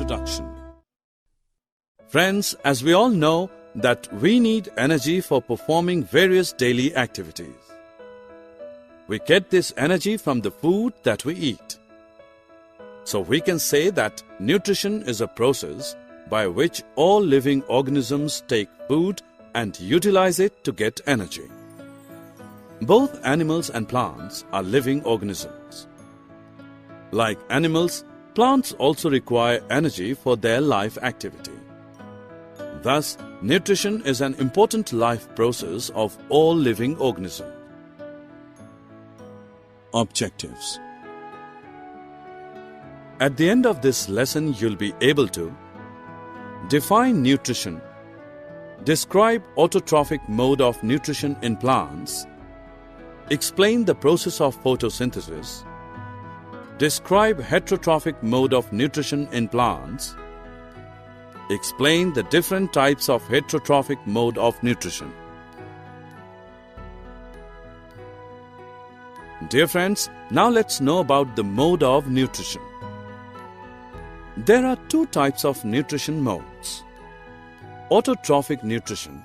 introduction. Friends, as we all know that we need energy for performing various daily activities. We get this energy from the food that we eat. So we can say that nutrition is a process by which all living organisms take food and utilize it to get energy. Both animals and plants are living organisms. Like animals, plants also require energy for their life activity. Thus, nutrition is an important life process of all living organisms. Objectives. At the end of this lesson, you'll be able to define nutrition, describe autotrophic mode of nutrition in plants, explain the process of photosynthesis, describe heterotrophic mode of nutrition in plants, explain the different types of heterotrophic mode of nutrition. Dear friends, now let's know about the mode of nutrition. There are two types of nutrition modes: autotrophic nutrition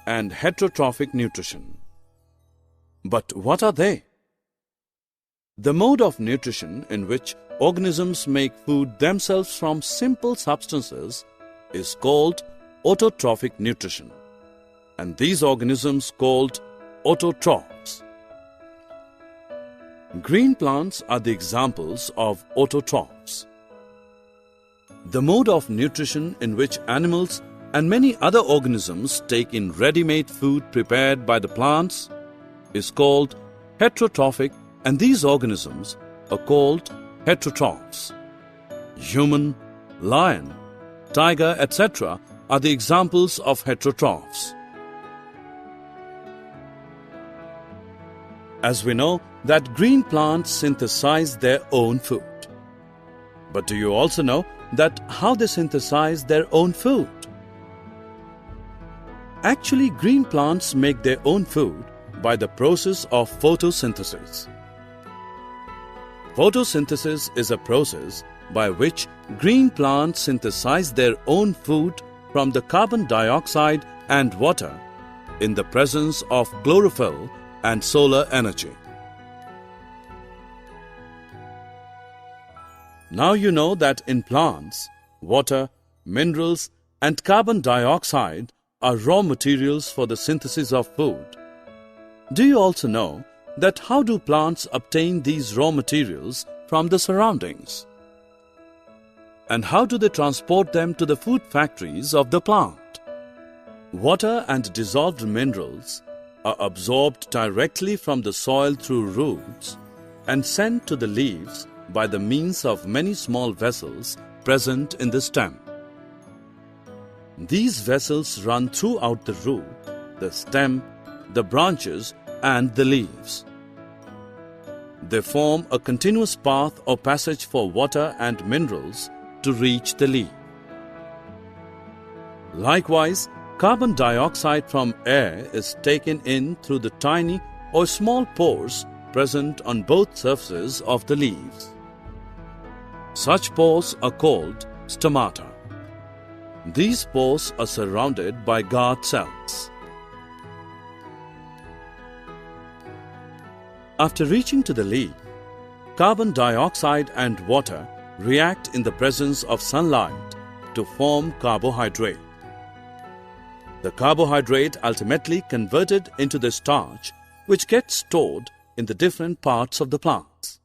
and heterotrophic nutrition. But what are they? The mode of nutrition in which organisms make food themselves from simple substances is called autotrophic nutrition, and these organisms called autotrophs. Green plants are the examples of autotrophs. The mode of nutrition in which animals and many other organisms take in ready-made food prepared by the plants is called heterotrophic, and these organisms are called heterotrophs. Human, lion, tiger, etc. are the examples of heterotrophs. As we know that green plants synthesize their own food. But do you also know that how they synthesize their own food? Actually, green plants make their own food by the process of photosynthesis. Photosynthesis is a process by which green plants synthesize their own food from the carbon dioxide and water in the presence of chlorophyll and solar energy. Now you know that in plants, water, minerals and carbon dioxide are raw materials for the synthesis of food. Do you also know that how do plants obtain these raw materials from the surroundings? And how do they transport them to the food factories of the plant? Water and dissolved minerals are absorbed directly from the soil through roots and sent to the leaves by the means of many small vessels present in the stem. These vessels run throughout the root, the stem, the branches and the leaves. They form a continuous path or passage for water and minerals to reach the leaf. Likewise, carbon dioxide from air is taken in through the tiny or small pores present on both surfaces of the leaves. Such pores are called stomata. These pores are surrounded by guard cells. After reaching to the leaf, carbon dioxide and water react in the presence of sunlight to form carbohydrate. The carbohydrate ultimately converted into the starch, which gets stored in the different parts of the plants.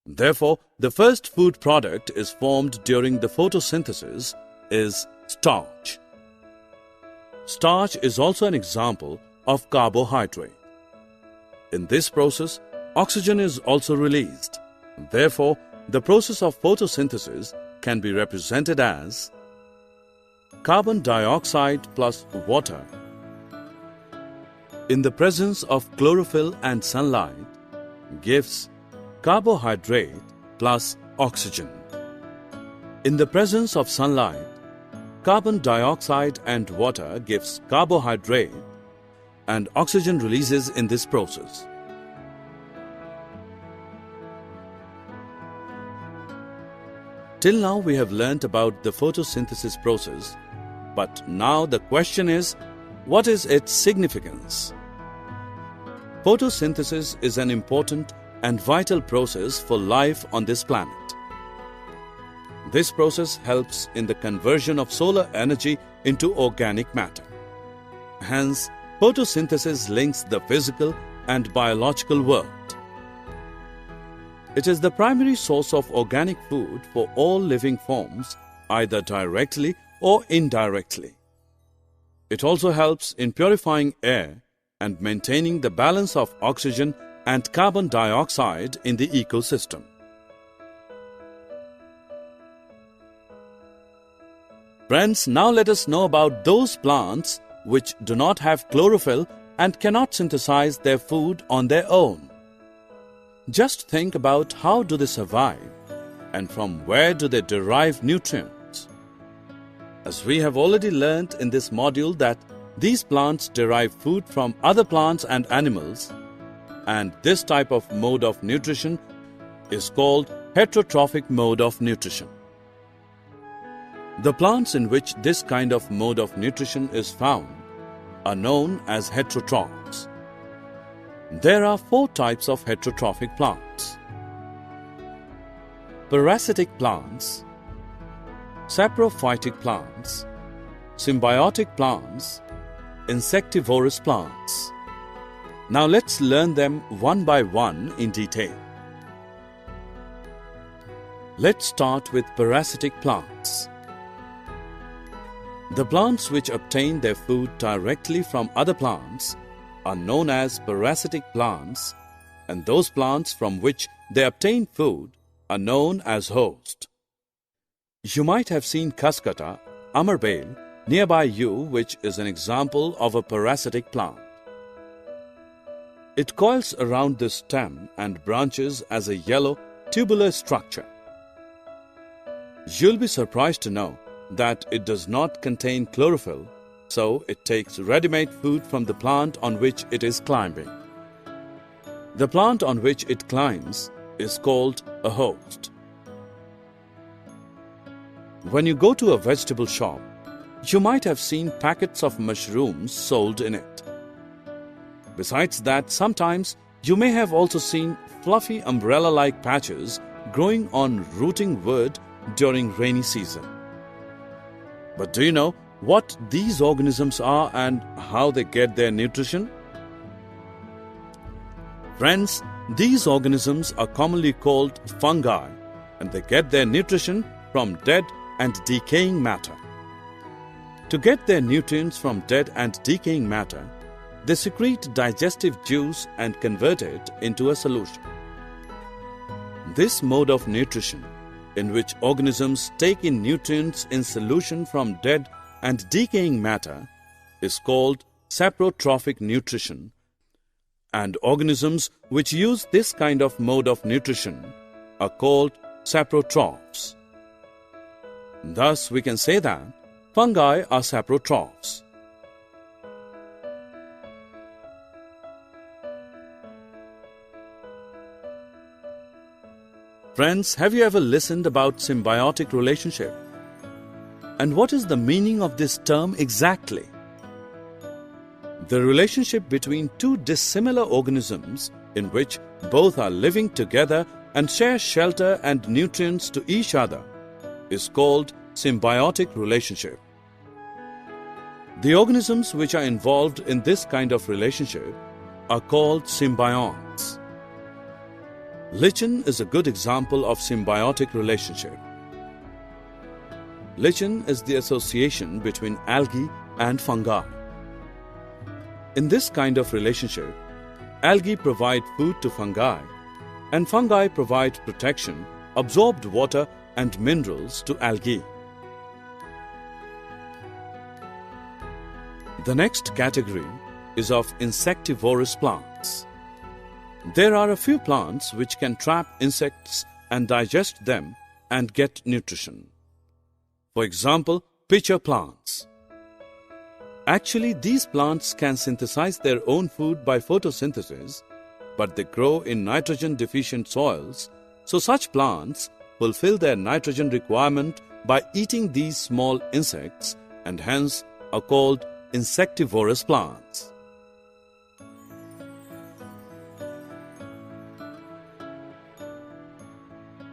Therefore, the first food product is formed during the photosynthesis is starch. Starch is also an example of carbohydrate. In this process, oxygen is also released. Therefore, the process of photosynthesis can be represented as carbon dioxide plus water in the presence of chlorophyll and sunlight gives carbohydrate plus oxygen. In the presence of sunlight, carbon dioxide and water gives carbohydrate and oxygen releases in this process. Till now we have learnt about the photosynthesis process, but now the question is, what is its significance? Photosynthesis is an important and vital process for life on this planet. This process helps in the conversion of solar energy into organic matter. Hence, photosynthesis links the physical and biological world. It is the primary source of organic food for all living forms, either directly or indirectly. It also helps in purifying air and maintaining the balance of oxygen and carbon dioxide in the ecosystem. Friends, now let us know about those plants which do not have chlorophyll and cannot synthesize their food on their own. Just think about how do they survive and from where do they derive nutrients. As we have already learnt in this module that these plants derive food from other plants and animals, and this type of mode of nutrition is called heterotrophic mode of nutrition. The plants in which this kind of mode of nutrition is found are known as heterotrophs. There are 4 types of heterotrophic plants: parasitic plants, saprophytic plants, symbiotic plants, insectivorous plants. Now let's learn them one by one in detail. Let's start with parasitic plants. The plants which obtain their food directly from other plants are known as parasitic plants, and those plants from which they obtain food are known as host. You might have seen Khaskhata, Amarbale, nearby you, which is an example of a parasitic plant. It coils around the stem and branches as a yellow tubular structure. You'll be surprised to know that it does not contain chlorophyll, so it takes ready-made food from the plant on which it is climbing. The plant on which it climbs is called a host. When you go to a vegetable shop, you might have seen packets of mushrooms sold in it. Besides that, sometimes you may have also seen fluffy umbrella-like patches growing on rooting wood during rainy season. But do you know what these organisms are and how they get their nutrition? Friends, these organisms are commonly called fungi, and they get their nutrition from dead and decaying matter. To get their nutrients from dead and decaying matter, they secrete digestive juice and convert it into a solution. This mode of nutrition, in which organisms take in nutrients in solution from dead and decaying matter, is called saprotrophic nutrition, and organisms which use this kind of mode of nutrition are called saprotrophs. Thus, we can say that fungi are saprotrophs. Friends, have you ever listened about symbiotic relationship? And what is the meaning of this term exactly? The relationship between 2 dissimilar organisms in which both are living together and share shelter and nutrients to each other is called symbiotic relationship. The organisms which are involved in this kind of relationship are called symbionts. Lichen is a good example of symbiotic relationship. Lichen is the association between algae and fungi. In this kind of relationship, algae provide food to fungi, and fungi provide protection, absorbed water and minerals to algae. The next category is of insectivorous plants. There are a few plants which can trap insects and digest them and get nutrition. For example, pitcher plants. Actually, these plants can synthesize their own food by photosynthesis, but they grow in nitrogen-deficient soils, so such plants fulfill their nitrogen requirement by eating these small insects and hence are called insectivorous plants.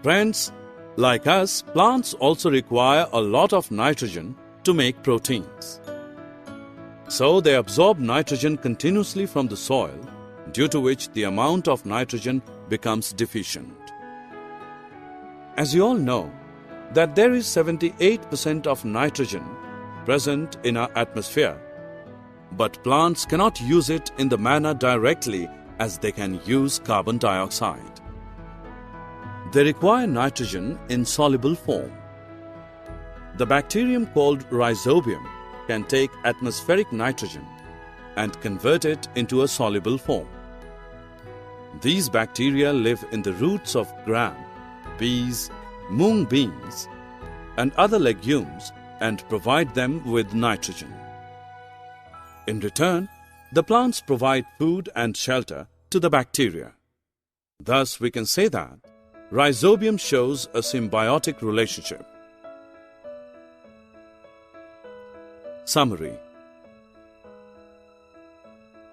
Friends, like us, plants also require a lot of nitrogen to make proteins. So they absorb nitrogen continuously from the soil, due to which the amount of nitrogen becomes deficient. As you all know, that there is 78% of nitrogen present in our atmosphere, but plants cannot use it in the manner directly as they can use carbon dioxide. They require nitrogen in soluble form. The bacterium called Rhizobium can take atmospheric nitrogen and convert it into a soluble form. These bacteria live in the roots of gram, peas, mung beans, and other legumes and provide them with nitrogen. In return, the plants provide food and shelter to the bacteria. Thus, we can say that Rhizobium shows a symbiotic relationship. Summary.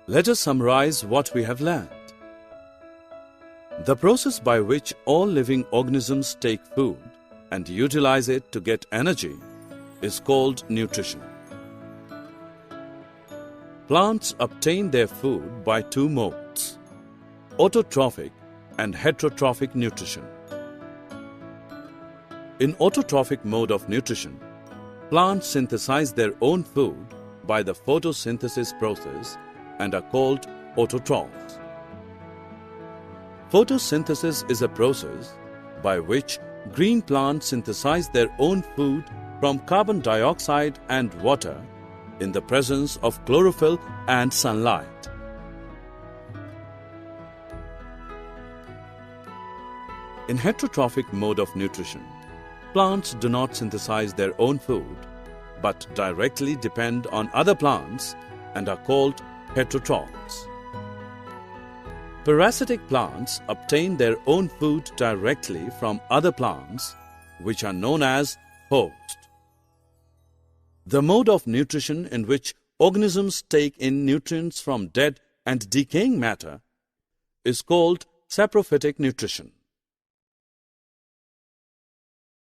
Let us summarize what we have learned. The process by which all living organisms take food and utilize it to get energy is called nutrition. Plants obtain their food by two modes: autotrophic and heterotrophic nutrition. In autotrophic mode of nutrition, plants synthesize their own food by the photosynthesis process and are called autotrophs. Photosynthesis is a process by which green plants synthesize their own food from carbon dioxide and water in the presence of chlorophyll and sunlight. In heterotrophic mode of nutrition, plants do not synthesize their own food, but directly depend on other plants and are called heterotrophs. Parasitic plants obtain their own food directly from other plants, which are known as host. The mode of nutrition in which organisms take in nutrients from dead and decaying matter is called saprophytic nutrition.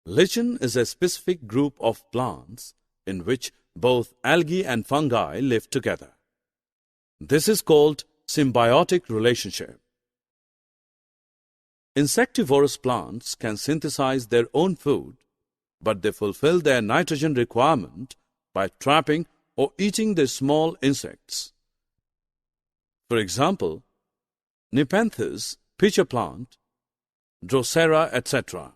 Lichen is a specific group of plants in which both algae and fungi live together. This is called symbiotic relationship. Insectivorous plants can synthesize their own food, but they fulfill their nitrogen requirement by trapping or eating the small insects. For example, Nepenthes, pitcher plant, Drosera, etc.